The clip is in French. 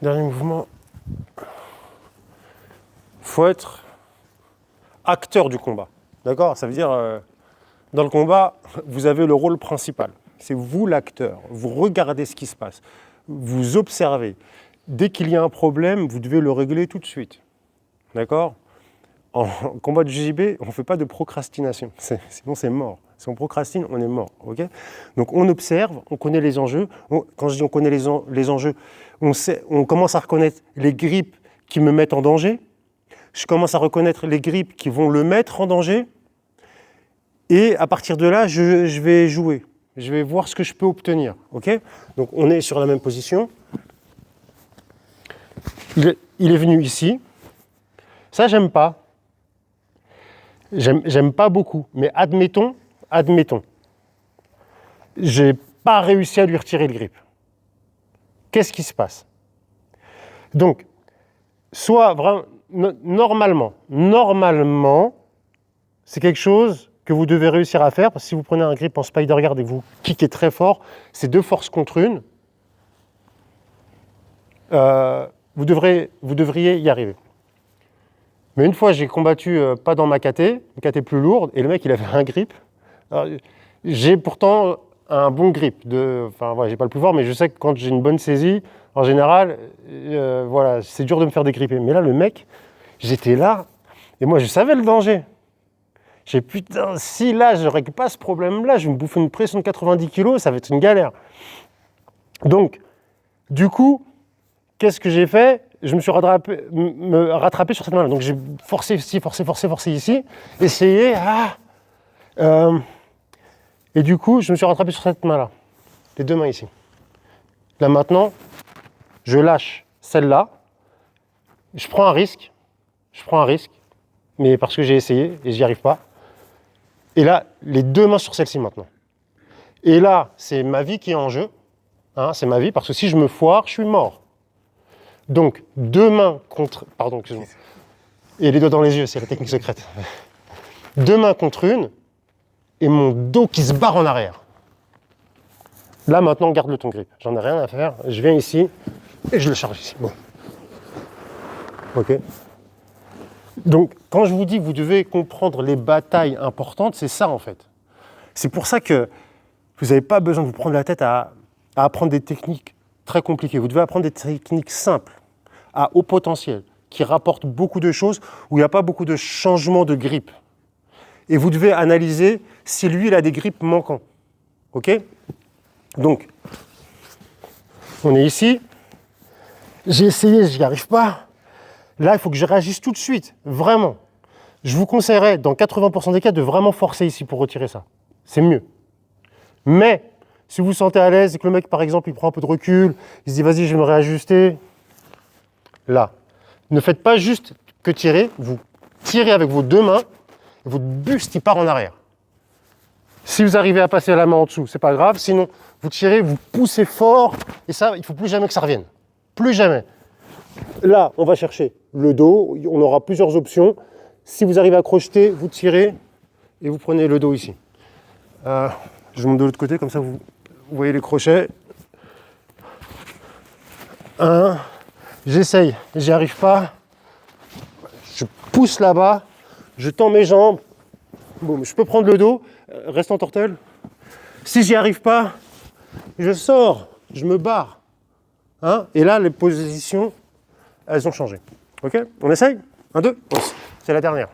Dernier mouvement. Il faut être acteur du combat. D'accord? Ça veut dire, dans le combat, vous avez le rôle principal. C'est vous l'acteur. Vous regardez ce qui se passe. Vous observez. Dès qu'il y a un problème, vous devez le régler tout de suite. D'accord? En combat de JJB, on ne fait pas de procrastination. Sinon, c'est mort. Si on procrastine, on est mort. Okay? Donc, on observe, on connaît les enjeux. Quand je dis on connaît les enjeux, on commence à reconnaître les grippes qui me mettent en danger. Je commence à reconnaître les grippes qui vont le mettre en danger. Et à partir de là, je vais jouer. Je vais voir ce que je peux obtenir. Okay? Donc, on est sur la même position. Il est venu ici. Ça, j'aime pas. J'aime pas beaucoup. Mais admettons, j'ai pas réussi à lui retirer le grip. Qu'est-ce qui se passe? Donc, soit vraiment, normalement, c'est quelque chose que vous devez réussir à faire, parce que si vous prenez un grip en spider guard et que vous kickez très fort, c'est 2 forces contre 1. Vous devriez y arriver. Mais une fois, j'ai combattu pas dans ma KT, une KT plus lourde, et le mec, il avait un grip. Alors, j'ai pourtant un bon grip. Enfin, j'ai pas le plus fort, mais je sais que quand j'ai une bonne saisie, en général, voilà, c'est dur de me faire dégripper. Mais là, le mec, j'étais là, et moi, je savais le danger. J'ai putain, si là, je règle pas ce problème-là, je vais me bouffer une pression de 90 kg, ça va être une galère. Donc, du coup, qu'est-ce que j'ai fait? Je me suis rattrapé sur cette main-là. Donc j'ai forcé ici, forcé ici, essayé. Et du coup, je me suis rattrapé sur cette main-là. Les 2 mains ici. Là maintenant, je lâche celle-là. Je prends un risque. Mais parce que j'ai essayé et j'y arrive pas. Et là, les 2 mains sur celle-ci maintenant. Et là, c'est ma vie qui est en jeu. Hein, c'est ma vie, parce que si je me foire, je suis mort. Donc, 2 mains contre... Pardon, excuse-moi. Et les doigts dans les yeux, c'est la technique secrète. 2 mains contre 1, et mon dos qui se barre en arrière. Là, maintenant, garde-le ton grip. J'en ai rien à faire. Je viens ici, et je le charge ici. Bon. OK. Donc, quand je vous dis que vous devez comprendre les batailles importantes, c'est ça, en fait. C'est pour ça que vous n'avez pas besoin de vous prendre la tête à apprendre des techniques très compliqué. Vous devez apprendre des techniques simples, à haut potentiel, qui rapportent beaucoup de choses, où il n'y a pas beaucoup de changements de grippe. Et vous devez analyser si lui, il a des grippes manquants. OK? Donc, on est ici. J'ai essayé, je n'y arrive pas. Là, il faut que je réagisse tout de suite, vraiment. Je vous conseillerais, dans 80% des cas, de vraiment forcer ici pour retirer ça. C'est mieux. Mais, si vous vous sentez à l'aise et que le mec, par exemple, il prend un peu de recul, il se dit, vas-y, je vais me réajuster. Là, ne faites pas juste que tirer, vous tirez avec vos 2 mains, et votre buste, il part en arrière. Si vous arrivez à passer la main en dessous, c'est pas grave, sinon, vous tirez, vous poussez fort, et ça, il ne faut plus jamais que ça revienne. Plus jamais. Là, on va chercher le dos, on aura plusieurs options. Si vous arrivez à crocheter, vous tirez, et vous prenez le dos ici. Je monte de l'autre côté, comme ça, vous voyez les crochets. 1, j'essaye, j'y arrive pas. Je pousse là-bas, je tends mes jambes. Bon, je peux prendre le dos, reste en tortelle. Si j'y arrive pas, je sors, je me barre. Hein? Et là, les positions, elles ont changé. OK? On essaye? 1, 2, c'est la dernière.